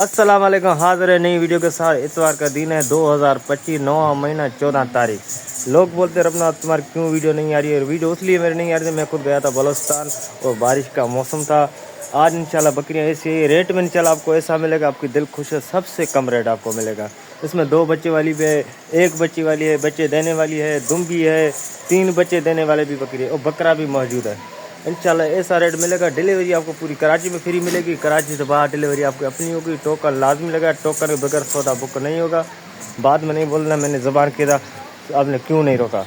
अस्सलाम वालेकुम। हाजिर है नई वीडियो के साथ। इतवार का दिन है 2025 9वां महीना 14 तारीख। लोग बोलते रबना तुम्हारी क्यों वीडियो नहीं आ रही है। वीडियो इसलिए मेरी नहीं आ रही थी, मैं खुद गया था बलोचिस्तान और बारिश का मौसम था। आज इंशाल्लाह बकरियाँ ऐसी रेट में इंशाल्लाह आपको ऐसा मिलेगा, आपकी दिल खुश है। सबसे कम रेट आपको मिलेगा। इसमें 2 बच्चे वाली भी है, 1 बच्ची वाली है, बच्चे देने वाली है, दुम भी है, 3 बच्चे देने वाले भी बकरी है और बकरा भी मौजूद है। इंशाल्लाह ऐसा रेट मिलेगा। डिलीवरी आपको पूरी कराची में फ्री मिलेगी। कराची से बाहर डिलीवरी आपकी अपनी होगी। टोकन लाजमी लगा, टोकन के बगैर सौदा बुक नहीं होगा। बाद में नहीं बोलना मैंने ज़बान किया था आपने क्यों नहीं रोका।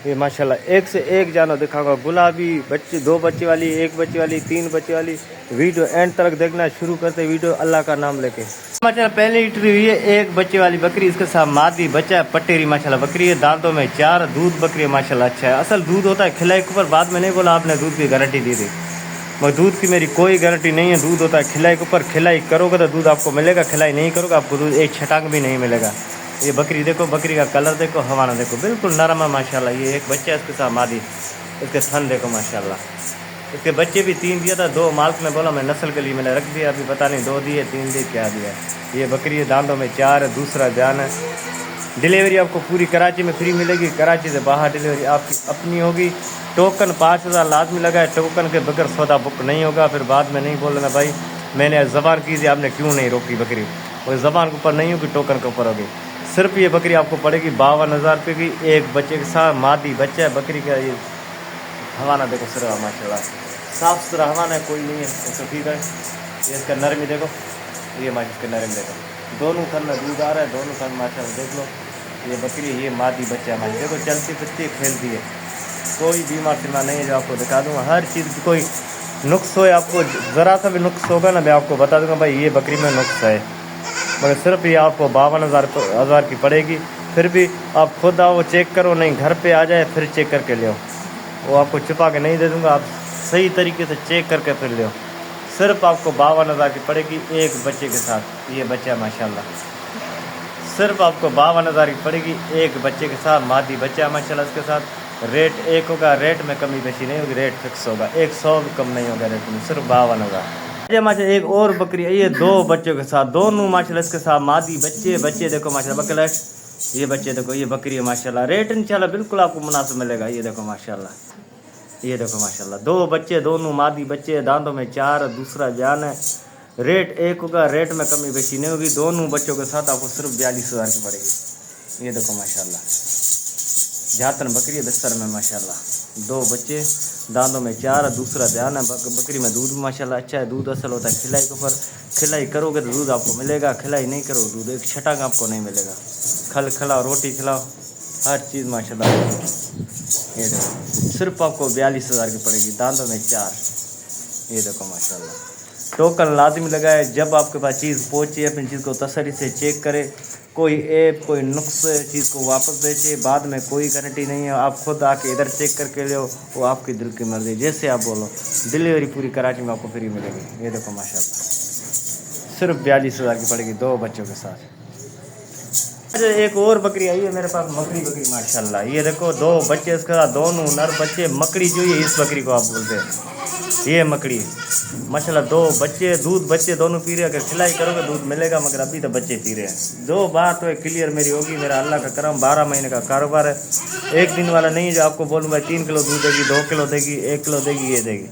ये माशाल्लाह एक से एक जानवर दिखाऊंगा। गुलाबी बच्चे, 2 बच्चे वाली, 1 बच्चे वाली, 3 बच्चे वाली। वीडियो एंड तक देखना। शुरू करते वीडियो अल्लाह का नाम लेके। माशाल्लाह पहली एंट्री हुई है 1 बच्चे वाली बकरी। इसके साथ मादी बच्चा है, पटेरी माशाल्लाह बकरी है। दांतों में 4, दूध बकरी है माशाल्लाह अच्छा है। असल दूध होता है खिलाई के ऊपर। बाद में नहीं बोला आपने दूध की गारंटी दी थी, मगर दूध की मेरी कोई गारंटी नहीं है। दूध होता है खिलाई के ऊपर। खिलाई करोगे तो दूध आपको मिलेगा, खिलाई नहीं करोगे आपको दूध एक छटांग भी नहीं मिलेगा। ये बकरी देखो, बकरी का कलर देखो, हवाना देखो, बिल्कुल नरम है माशाल्लाह। ये एक बच्चा है इसके साथ मादी। इसके थन देखो माशाल्लाह। इसके बच्चे भी 3 दिया था। 2 माल्क में बोला मैं नस्ल के लिए मैंने रख दिया। अभी पता नहीं 2 दिए 3 दिए क्या दिया। ये बकरी है, दांतों में 4 है, दूसरा बयान है। डिलीवरी आपको पूरी कराची में फ्री मिलेगी। कराची से बाहर डिलीवरी आपकी अपनी होगी। टोकन 5000 लाजमी लगा है। टोकन के बगैर सौदा बुक नहीं होगा। फिर बाद में नहीं बोलना भाई मैंने ज़बान की थी आपने क्यों नहीं रोकी बकरी। वो ज़बान के ऊपर नहीं होगी, टोकन के ऊपर होगी। सिर्फ ये बकरी आपको पड़ेगी 52,000 रुपये की। एक बच्चे के साथ मादी बच्चा है बकरी का। ये हवाना देखो सिर्फ माशाल्लाह साफ़ सुथरा हवाना है, कोई नहीं है तो ठीक है। ये इसका नरमी देखो, ये माशा इसका नरमी देखो। दोनों थन में दूध आ रहा है, दोनों थन माशाल्लाह देख लो। ये बकरी ये मादी बच्चा है माशा देखो, चलती फिरती खेलती है। कोई बीमार सिमार नहीं है जो आपको दिखा दूँगा। हर चीज़ की कोई नुक्स हो, आपको ज़रा सा भी नुक्स होगा ना मैं आपको बता दूँगा भाई ये बकरी में नुक्स है। मगर सिर्फ ये आपको 52,000 की पड़ेगी। फिर भी आप खुद आओ चेक करो, नहीं घर पे आ जाए फिर चेक करके ले आओ। वो आपको छुपा के नहीं दे दूँगा, आप सही तरीके से चेक करके फिर ले आओ। सिर्फ आपको 52,000 की पड़ेगी एक बच्चे के साथ। ये बच्चा माशाल्लाह सिर्फ आपको 52,000 की पड़ेगी एक बच्चे के साथ। मादी बच्चा माशाल्लाह इसके साथ। रेट एक होगा, रेट में कमी बेशी नहीं होगी, रेट फिक्स होगा। 100 भी कम नहीं होगा रेट में, सिर्फ 52,000। ये माशा एक और बकरी है, ये 2 बच्चों के साथ। दोनों माशाल्लाह इसके साथ मादी बच्चे। बच्चे देखो माशाल्लाह बकला, ये बच्चे देखो, ये बकरी है माशाल्लाह। रेट इंशाल्लाह बिल्कुल आपको मुनासिब मिलेगा। ये देखो माशाल्लाह, ये देखो माशाल्लाह 2 बच्चे, दोनों मादी बच्चे, दांतों में 4, दूसरा जान है। रेट एक होगा, रेट में कमी बेशी नहीं होगी। दोनों बच्चों के साथ आपको सिर्फ 42,000 की पड़ेगी। ये देखो माशाल्लाह जातन बकरी है बिस्तर में माशाल्लाह। 2 बच्चे, दांतों में 4, दूसरा बयान है। बकरी में दूध माशाल्लाह अच्छा है। दूध असल होता है खिलाई के ऊपर। खिलाई करोगे तो दूध आपको मिलेगा, खिलाई नहीं करोगे दूध एक छटांग आपको नहीं मिलेगा। खल खिलाओ, रोटी खिलाओ, हर चीज़ माशाल्लाह। ये देखो सिर्फ आपको 42,000 की पड़ेगी। दांतों में 4, ये देखो माशाल्लाह। टोकन लाजिम लगाए। जब आपके पास चीज़ पहुँचे अपनी चीज़ को तसल्ली से चेक करे। कोई ऐप कोई नुक्स चीज़ को वापस बेचे, बाद में कोई गारंटी नहीं है। आप खुद आके इधर चेक करके ले, वो आपकी दिल की मर्ज़ी, जैसे आप बोलो। डिलीवरी पूरी कराची में आपको फ्री मिलेगी। ये देखो माशाल्लाह सिर्फ 42,000 की पड़ेगी 2 बच्चों के साथ। अच्छा एक और बकरी आई है मेरे पास, बकरी माशाल्लाह। ये देखो 2 बच्चे इसके साथ, दोनों नर बच्चे। मकड़ी जो है इस बकरी को आप बोलते हैं, ये मकड़ी माशाल्लाह। 2 बच्चे, दूध बच्चे दोनों पी रहे हैं। अगर खिलाई करोगे दूध मिलेगा, मगर अभी तो बच्चे पी रहे हैं। 2 बात तो क्लियर मेरी होगी। मेरा अल्लाह का करम 12 महीने का कारोबार है। एक दिन वाला नहीं है जो आपको बोलूँगा 3 किलो दूध देगी, 2 किलो देगी, 1 किलो देगी, ये देगी।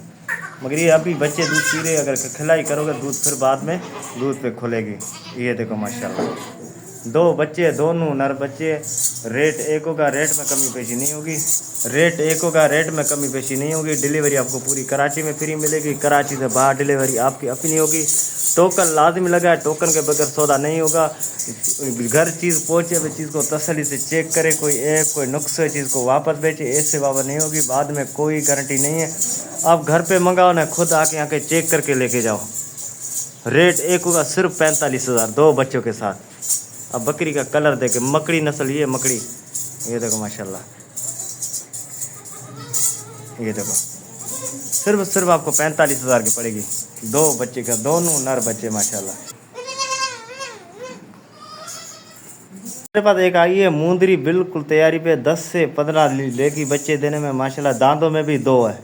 मगर ये अभी बच्चे दूध पी रहे हैं। अगर खिलाई करोगे दूध फिर बाद में दूध पे खुलेगी। ये देखो माशाल्लाह 2 बच्चे, दोनों नर बच्चे। रेट एक होगा, रेट में कमी पेशी नहीं होगी। रेट एक होगा, रेट में कमी पेशी नहीं होगी। डिलीवरी आपको पूरी कराची में फ्री मिलेगी। कराची से बाहर डिलीवरी आपकी अपनी होगी। टोकन लाजिम लगा है, टोकन के बगैर सौदा नहीं होगा। घर चीज़ पहुँचे हुए चीज़ को तसल्ली से चेक करे। कोई ऐप कोई नुक्स चीज़ को वापस बेचे, ऐसे वापस नहीं होगी। बाद में कोई गारंटी नहीं है। आप घर पे मंगाओ ना, खुद आके चेक करके लेके जाओ। रेट एक होगा सिर्फ 45,000 2 बच्चों के साथ। अब बकरी का कलर देखे, मकड़ी नस्ल, ये मकड़ी, ये देखो माशाल्लाह। ये देखो सिर्फ आपको 45,000 की पड़ेगी 2 बच्चे का, दोनों नर बच्चे माशाल्लाह। मेरे पास एक आई है मुंदरी, बिल्कुल तैयारी पे 10 से 15 लेगी बच्चे देने में माशाल्लाह। दांतों में भी 2 है।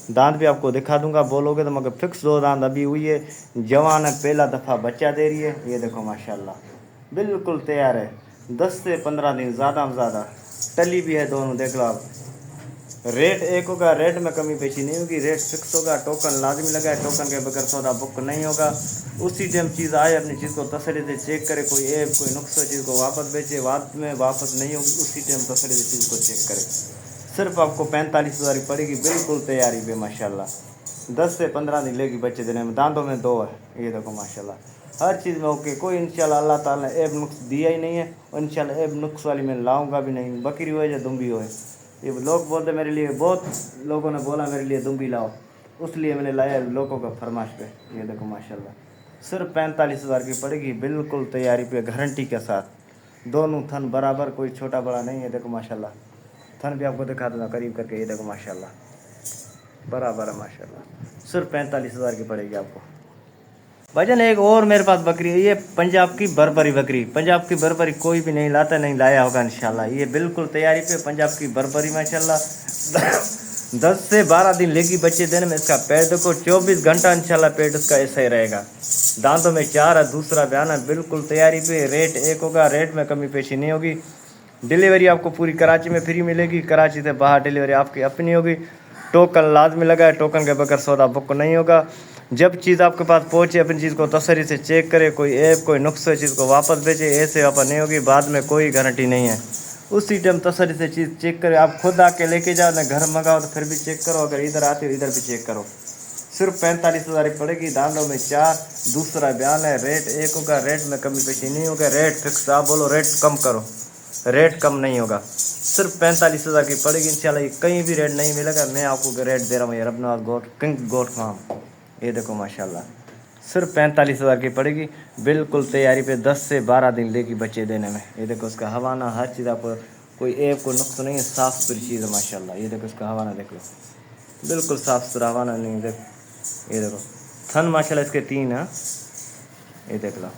दांत भी आपको दिखा दूंगा, बोलोगे तो मगर फिक्स 2 दांत अभी हुई है, जवान है, पहला दफ़ा बच्चा दे रही है। ये देखो माशाल्लाह बिल्कुल तैयार है, 10 से 15 दिन ज़्यादा में ज़्यादा टली भी है दोनों। देख लो आप, रेट एक होगा, रेट में कमी पेशी नहीं होगी, रेट फिक्स होगा। टोकन लाजमी लगा है, टोकन के बगैर सौदा बुक नहीं होगा। उसी टाइम चीज़ आए, अपनी चीज़ को तसल्ली से चेक करे, कोई ऐप कोई नुक्स चीज़ को वापस बेचे, बाद में वापस नहीं होगी, उसी टाइम तसल्ली से चीज़ को चेक करे। सिर्फ आपको 45,000 की पड़ेगी, बिल्कुल तैयारी पे माशाल्लाह। 10 से 15 दिन लेगी बच्चे देने में, दांतों में 2 है। ये देखो माशाल्लाह हर चीज़ में ओके, कोई इंशाल्लाह अल्लाह ताला ने ऐब नुक्स दिया ही नहीं है, और इंशाल्लाह ऐब नुक्स वाली मैं लाऊंगा भी नहीं, बकरी हो या दुम्बी हो। ये लोग बोलते मेरे लिए, बहुत लोगों ने बोला मेरे लिए दुम्बी लाओ, उसलिए मैंने लाया लोगों का फरमाइश पे। ये देखो माशाल्लाह सिर्फ 45,000 की पड़ेगी, बिल्कुल तैयारी पे, गारंटी के साथ। दोनों थन बराबर, कोई छोटा बड़ा नहीं है। देखो माशाल्लाह थन भी आपको दिखा दूँगा करीब करके। ये देखो माशाल्लाह बराबर है माशाल्लाह, सिर्फ 45,000 की पड़ेगी आपको। भाईजान एक और मेरे पास बकरी है, ये पंजाब की बरबरी बकरी। पंजाब की बरबरी कोई भी नहीं लाता, नहीं लाया होगा इंशाल्लाह। ये बिल्कुल तैयारी पे पंजाब की बरबरी माशाल्लाह 10 से 12 दिन लेगी बच्चे देने में। इसका पेट देखो, 24 घंटा इंशाल्लाह पेट उसका ऐसा ही रहेगा। दांतों में 4 है, दूसरा बयान है, बिल्कुल तैयारी पे। रेट एक होगा, रेट में कमी पेशी नहीं होगी। डिलीवरी आपको पूरी कराची में फ्री मिलेगी, कराची से बाहर डिलीवरी आपकी अपनी होगी। टोकन लाजमी लगा है, टोकन के बगैर सौदा बुक नहीं होगा। जब चीज़ आपके पास पहुंचे, अपनी चीज़ को तसल्ली से चेक करे, कोई ऐप कोई नुक्स चीज़ को वापस भेजे, ऐसे वापस नहीं होगी, बाद में कोई गारंटी नहीं है। उसी टाइम तसल्ली से चीज़ चेक करे, आप खुद आके लेके जाओ ना, घर मंगाओ तो फिर भी चेक करो, अगर इधर आते हो इधर भी चेक करो। सिर्फ 45,000 पड़ेगी, दांतों में 4, दूसरा बयान है। रेट एक होगा, रेट में कमी पेशी नहीं होगा, रेट फिक्स। आप बोलो रेट कम करो, रेट कम नहीं होगा। सिर्फ 45,000 की पड़ेगी इंशाल्लाह। ये कहीं भी रेट नहीं मिलेगा, मैं आपको रेट दे रहा हूँ यार, अपना गोट किंग गोट फार्म। ये देखो माशाल्लाह सिर्फ 45,000 की पड़ेगी, बिल्कुल तैयारी पे। 10 से 12 दिन लेगी बच्चे देने में। ये देखो उसका हवाना, हर चीज़ आपको, कोई ऐप कोई नुक्स नहीं है, साफ़ सुथरी चीज़ है माशाल्लाह। ये देखो उसका हवाना देख लो, बिल्कुल साफ़ सुथरा हवाना नहीं। देख ये देखो थन माशाल्लाह इसके 3 है। ये देख लो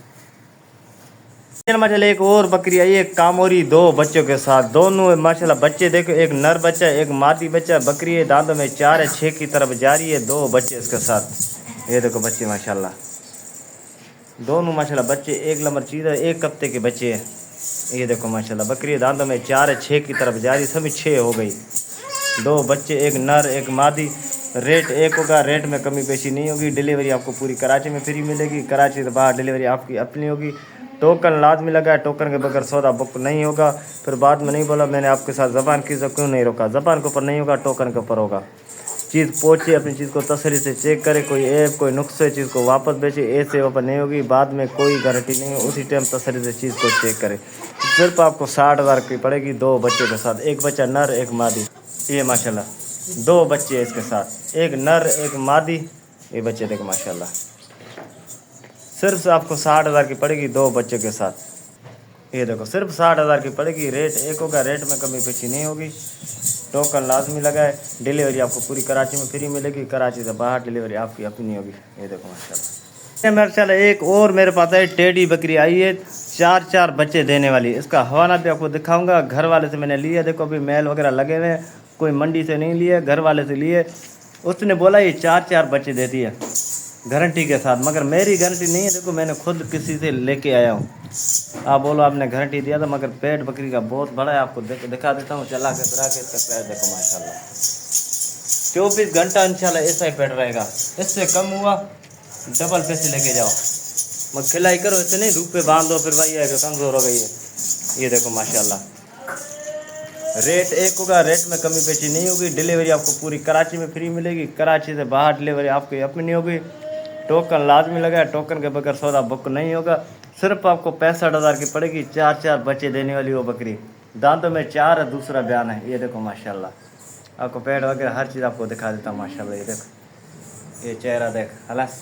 माशाल्लाह एक और बकरी आई है, कामोरी, 2 बच्चों के साथ। दोनों माशाल्लाह बच्चे देखो, एक नर बच्चा एक मादी बच्चा। बकरी है, दांतों में 4 है, 6 की तरफ जा रही है, 2 बच्चे इसके साथ। ये देखो बच्चे माशाल्लाह दोनों माशाल्लाह बच्चे एक नंबर चीज़ है, 1 हफ्ते के बच्चे हैं। ये देखो माशाल्लाह बकरी है, दांतों में 4 है, 6 की तरफ जा रही, सभी 6 हो गई। 2 बच्चे, एक नर एक मादी। रेट एक होगा, रेट में कमी पेशी नहीं होगी। डिलीवरी आपको पूरी कराची में फ्री मिलेगी, कराची से बाहर डिलीवरी आपकी अपनी होगी। टोकन लाजमी लगा है, टोकन के बगैर सौदा बुक नहीं होगा। फिर बाद में नहीं बोला मैंने आपके साथ ज़बान की, क्यों नहीं रोका। ज़बान के ऊपर नहीं होगा, टोकन के ऊपर होगा। चीज़ पहुँचे, अपनी चीज़ को तसल्ली से चेक करे, कोई ऐप कोई नुक्स चीज़ को वापस बेचे, ऐसे वापस नहीं होगी, बाद में कोई गारंटी नहीं है। उसी टाइम तसल्ली से चीज़ को चेक करे। सिर्फ आपको 60,000 की पड़ेगी, 2 बच्चों के साथ, एक बच्चा नर एक मादी। ये माशाल्लाह 2 बच्चे हैं इसके साथ, एक नर एक मादी। ये बच्चे देखो माशाल्लाह सिर्फ आपको 60,000 की पड़ेगी, 2 बच्चों के साथ। ये देखो सिर्फ 60,000 की पड़ेगी, रेट एक होगा, रेट में कमी पेशी नहीं होगी। टोकन लाजमी लगा है, डिलीवरी आपको पूरी कराची में फ्री मिलेगी, कराची से बाहर डिलीवरी आपकी अपनी होगी। ये देखो माशाल्लाह माशाल्लाह एक और मेरे पास है, टेडी बकरी आई है, 4 बच्चे देने वाली। इसका हवाना भी आपको दिखाऊंगा, घर वाले से मैंने लिया। देखो अभी मेल वगैरह लगे हुए हैं, कोई मंडी से नहीं लिए, घर वाले से लिए। उसने बोला ये 4 बच्चे देती है गारंटी के साथ, मगर मेरी गारंटी नहीं है। देखो मैंने खुद किसी से लेके आया हूँ। आप बोलो आपने गारंटी दिया था, मगर पेट बकरी का बहुत बड़ा है। आपको दिखा देता हूँ, चला के फिरा के इसका पेट देखो माशाल्लाह 24 घंटा इंशाल्लाह ऐसा ही पेट रहेगा। इससे कम हुआ डबल पैसे लेके जाओ, मगर खिलाई करो, ऐसे नहीं धूप पे बांध दो फिर भाई है कमज़ोर हो गई है। ये देखो माशाल्लाह रेट एक होगा, रेट में कमी पेशी नहीं होगी। डिलीवरी आपको पूरी कराची में फ्री मिलेगी, कराची से बाहर डिलीवरी आपकी अपनी होगी। टोकन लाजमी लगा है, टोकन के बगैर सौदा बुक नहीं होगा। सिर्फ आपको 65,000 की पड़ेगी, 4 बच्चे देने वाली वो बकरी। दांतों में 4 है, दूसरा बयान है। ये देखो माशाल्लाह आपको पेट वगैरह हर चीज़ आपको दिखा देता हूँ माशाल्लाह। ये देखो ये चेहरा देख, हलास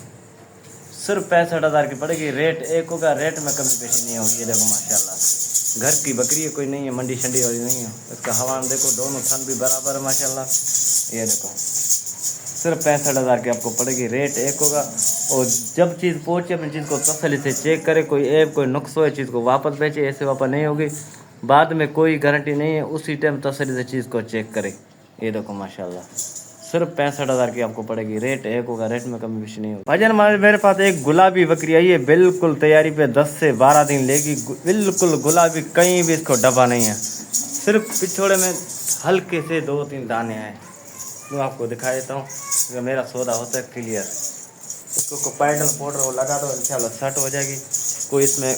सिर्फ 65,000 की पड़ेगी, रेट एक होगा, रेट में कमी पेशी नहीं होगी। ये देखो माशाल्लाह घर की बकरी है, कोई नहीं है मंडी शंडी वाली नहीं है। इसका हवान देखो, दोनों थन भी बराबर है माशाल्लाह। ये देखो सिर्फ 65,000 की आपको पड़ेगी, रेट एक होगा। और जब चीज़ पहुँचे अपनी चीज़ को तसल्ली से चेक करे, कोई ऐप कोई नुक्स हो चीज़ को वापस बेचे, ऐसे वापस नहीं होगी, बाद में कोई गारंटी नहीं है। उसी टाइम तसल्ली से चीज़ को चेक करे। ये देखो माशाल्लाह सिर्फ 65,000 की आपको पड़ेगी। रेट एक होगा, रेट में कमी पेशी नहीं होगी। भाईजान मेरे पास एक गुलाबी बकरी आई है, बिल्कुल तैयारी पे 10 से 12 दिन लेगी। बिल्कुल गुलाबी, कहीं भी इसको डब्बा नहीं है, सिर्फ पिछोड़े में हल्के से 2-3 दाने हैं। मैं आपको दिखा देता हूँ, मेरा सौदा होता है क्लियर। इसको पैडल पाउडर वो लगा दो, इंशाल्लाह सेट हो जाएगी। कोई इसमें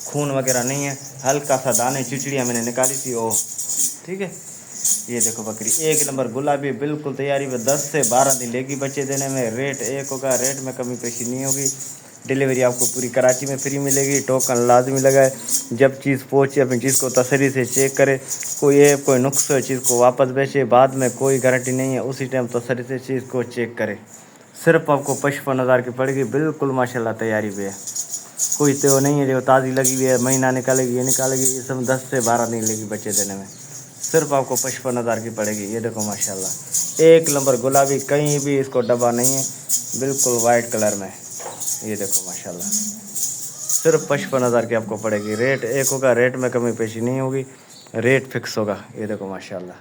खून वगैरह नहीं है, हल्का सा दाने चिचड़ियाँ मैंने निकाली थी वो, ठीक है। ये देखो बकरी एक नंबर गुलाबी, बिल्कुल तैयारी में 10 से 12 दिन लेगी बच्चे देने में। रेट एक होगा, रेट में कमी पेशी नहीं होगी। डिलीवरी आपको पूरी कराची में फ्री मिलेगी। टोकन लाजमी लगाए, जब चीज़ पहुँचे अपनी चीज़ को तसल्ली से चेक करे। कोई ऐप कोई नुक्स है चीज़ को वापस बेचे, बाद में कोई गारंटी नहीं है, उसी टाइम तसल्ली से चीज़ को चेक करे। सिर्फ आपको 55,000 की पड़ेगी, बिल्कुल माशाल्लाह तैयारी पे है। कोई तो नहीं है जो ताज़ी लगी हुई है, महीना निकालेगी ये निकालेगी, ये सब 10 से 12 दिन लेगी बच्चे देने में। सिर्फ आपको 55,000 की पड़ेगी। ये देखो माशाल्लाह एक नंबर गुलाबी, कहीं भी इसको डब्बा नहीं है, बिल्कुल वाइट कलर में। ये देखो माशाल्लाह सिर्फ 55,000 की आपको पड़ेगी। रेट एक होगा, रेट में कमी पेशी नहीं होगी, रेट फिक्स होगा। ये देखो माशाल्लाह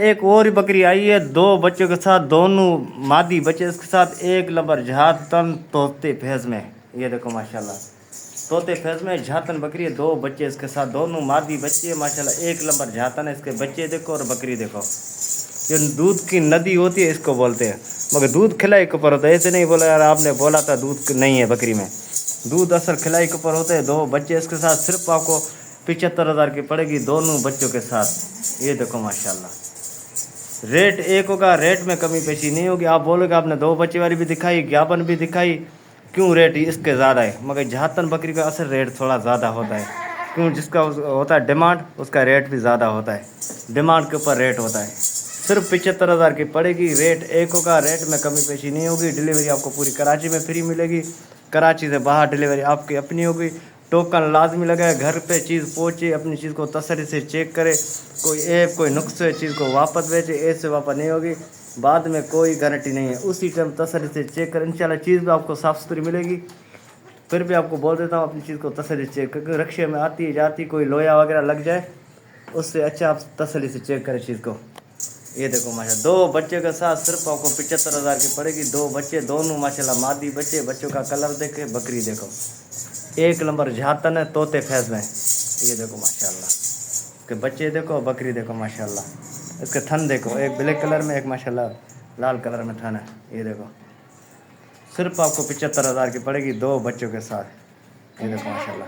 एक और ही बकरी आई है, 2 बच्चों के साथ, दोनों मादी बच्चे इसके साथ, एक नंबर झातन तोते फैज में। ये देखो माशाल्लाह तोते फैज में झातन बकरी है, 2 बच्चे इसके साथ, दोनों मादी बच्चे है माशाल्लाह। एक नंबर झातन है, इसके बच्चे देखो और बकरी देखो। ये दूध की नदी होती है इसको बोलते हैं, मगर दूध खिलाई के ऊपर होता है। ऐसे नहीं बोला यार आपने बोला था दूध नहीं है बकरी में, दूध असल खिलाई के ऊपर होते हैं। 2 बच्चे इसके साथ, सिर्फ आपको 75,000 की पड़ेगी दोनों बच्चों के साथ। ये देखो माशाल्लाह रेट एक होगा, रेट में कमी पेशी नहीं होगी। आप बोलोगे आपने 2 बच्चे वाली भी दिखाई, ज्ञापन भी दिखाई, क्यों रेट इसके ज़्यादा है? मगर झातन बकरी का असल रेट थोड़ा ज़्यादा होता है, क्यों जिसका होता है डिमांड, उसका रेट भी ज़्यादा होता है, डिमांड के ऊपर रेट होता है। सिर्फ 75,000 की पड़ेगी, रेट एक होगा, रेट में कमी पेशी नहीं होगी। डिलीवरी आपको पूरी कराची में फ्री मिलेगी, कराची से बाहर डिलीवरी आपकी अपनी होगी। टोकन लाजमी लगाए, घर पे चीज़ पहुँचे, अपनी चीज़ को तसल्ली से चेक करे। कोई ऐप कोई नुक्स है चीज़ को वापस बेचे, ऐसे वापस नहीं होगी, बाद में कोई गारंटी नहीं है, उसी टाइम तसल्ली से चेक करें। इंशाल्लाह चीज़ भी आपको साफ़ सुथरी मिलेगी। फिर भी आपको बोल देता हूँ अपनी चीज़ को तसल्ली से चेक करके, रक्शे में आती जाती कोई लोया वगैरह लग जाए, उससे अच्छा आप तसल्ली से चेक करें चीज़ को। ये देखो माशाल्लाह 2 बच्चे के साथ सिर्फ आपको 75,000 की पड़ेगी। 2 बच्चे, दोनों माशाल्लाह मादी बच्चे, बच्चों का कलर देखे, बकरी देखो एक नंबर झातन है, तोते फैज में। ये देखो माशाल्लाह इसके बच्चे देखो, बकरी देखो माशाल्लाह। इसके थन देखो, एक ब्लैक कलर में, एक माशाल्लाह लाल कलर में थन है। ये देखो सिर्फ आपको 75,000 की पड़ेगी 2 बच्चों के साथ। ये देखो माशाल्लाह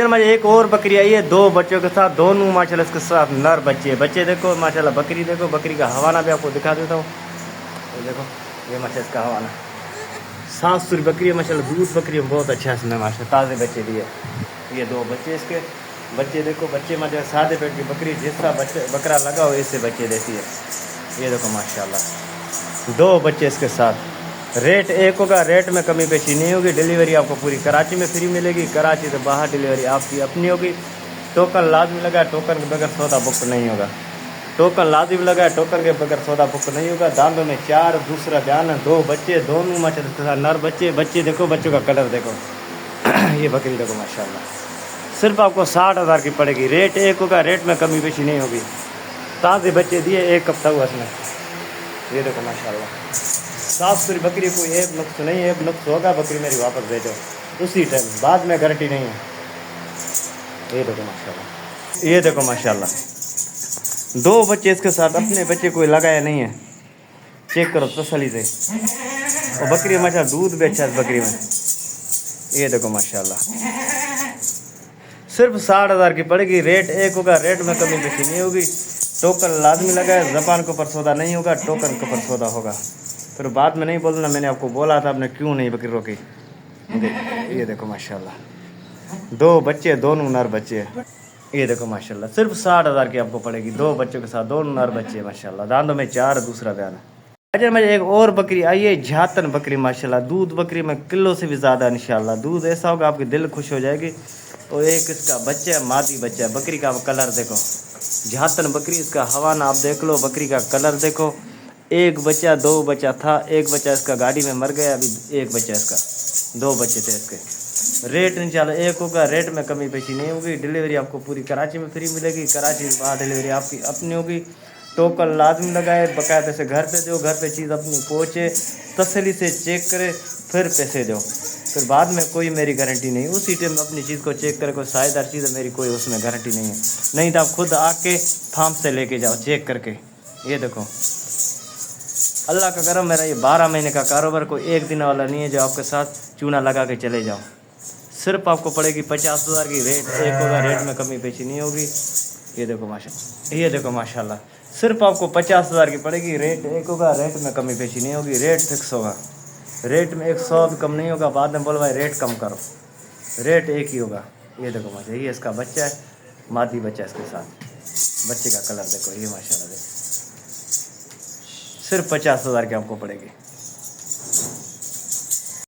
मुझे एक और बकरी आई है 2 बच्चों के साथ, दोनों माशाल्लाह इसके साथ नर बच्चे। बच्चे देखो माशाल्लाह, बकरी देखो, बकरी का हवाना भी आपको दिखा देता हूँ। ये देखो ये माशाल्लाह इसका हवाना साफ सुथरी बकरी है माशाल्लाह, दूध बकरी है बहुत अच्छा है इसमें माशाल्लाह, ताज़े बच्चे दिए। ये 2 बच्चे इसके, बच्चे देखो, बच्चे माशाल्लाह सादे पेट की बकरी, जैसा बच्चे बकरा लगा हो इससे बच्चे देती है। ये देखो माशाल्लाह 2 बच्चे इसके साथ। रेट एक होगा, रेट में कमी पेशी नहीं होगी। डिलीवरी आपको पूरी कराची में फ्री मिलेगी, कराची से बाहर डिलीवरी आपकी अपनी होगी। टोकन लाजमी लगा, टोकन के बगैर सौदा बुक नहीं होगा। टोकन लाजमी लगा, टोकन के बगैर सौदा बुक नहीं होगा। दांतों में 4, दूसरा बयान है, 2 बच्चे, दोनों माशाल्लाह के साथ नर बच्चे। बच्चे देखो, बच्चों का कलर देखो ये बकरी देखो माशाल्लाह सिर्फ आपको 60,000 की पड़ेगी। रेट एक होगा, रेट में कमी पेशी नहीं होगी। ताज़े बच्चे दिए, 1 हफ्ता हुआ इसमें। ये देखो माशाल्लाह साफ सुथरी बकरी, कोई एक नुक्स नहीं है। एक नुक्स होगा बकरी मेरी वापस भेजो उसी टाइम, बाद में गारंटी नहीं है। ये देखो माशाल्लाह, ये देखो माशाल्लाह 2 बच्चे इसके साथ, अपने बच्चे कोई लगाया नहीं है, चेक करो तसल्ली से। और बकरी माशाल्लाह दूध भी अच्छा है बकरी में। ये देखो माशाल्लाह सिर्फ 60,000 की पड़ेगी। रेट एक होगा, रेट में कमी पेशी नहीं होगी। टोकन लाजमी लगा है, ज़बान के ऊपर सौदा नहीं होगा, टोकन के ऊपर सौदा होगा। फिर बाद में नहीं बोलना मैंने आपको बोला था, आपने क्यों नहीं बकरी रोकी। ये देखो माशाल्लाह 2 बच्चे, दोनों नर बच्चे। ये देखो माशाल्लाह सिर्फ 60,000 की आपको पड़ेगी, 2 बच्चों के साथ, दोनों नर बच्चे माशाल्लाह। दांतों में 4, दूसरा बयान है। अच्छा मुझे एक और बकरी आई है झातन बकरी माशाल्लाह, दूध बकरी में किलो से भी ज़्यादा इंशाल्लाह। दूध ऐसा होगा आपकी दिल खुश हो जाएगी। और एक इसका बच्चा है, मादी बच्चा है। बकरी का कलर देखो, झातन बकरी, इसका हवाना आप देख लो, बकरी का कलर देखो। 1 बच्चा, 2 बच्चा था, 1 बच्चा इसका गाड़ी में मर गया, अभी 1 बच्चा इसका, 2 बच्चे थे इसके। रेट इंशाल्लाह एक होगा, रेट में कमी पेशी नहीं होगी। डिलीवरी आपको पूरी कराची में फ्री मिलेगी, कराची से बाहर डिलीवरी आपकी अपनी होगी। टोकन लाजमी लगाए, बाकायदे से घर पे दो, घर पे चीज़ अपनी पहुँचे, तसल्ली से चेक करे, फिर पैसे दो। फिर बाद में कोई मेरी गारंटी नहीं, उसी टाइम अपनी चीज़ को चेक करे, कोई साझेदार चीज़ है मेरी, कोई उसमें गारंटी नहीं है। नहीं तो आप खुद आके फार्म से लेके जाओ चेक करके। ये देखो अल्लाह का करम, मेरा ये 12 महीने का कारोबार कोई एक दिन वाला नहीं है जो आपके साथ चूना लगा के चले जाओ। सिर्फ आपको पड़ेगी 50,000 की रेट, एक होगा, रेट में कमी पेशी नहीं होगी। ये देखो माशाल्लाह, ये देखो माशाल्लाह, सिर्फ आपको 50,000 की पड़ेगी, रेट एक होगा, रेट में कमी पेशी नहीं होगी, रेट फिक्स होगा, रेट में 100 भी कम नहीं होगा। बाद में बोलो भाई रेट कम करो, रेट एक ही होगा। ये देखो माशाल्लाह, ये इसका बच्चा है, मादी बच्चा इसके साथ, बच्चे का कलर देखो, ये माशाल्लाह देखो, सिर्फ 50,000 की आपको पड़ेगी।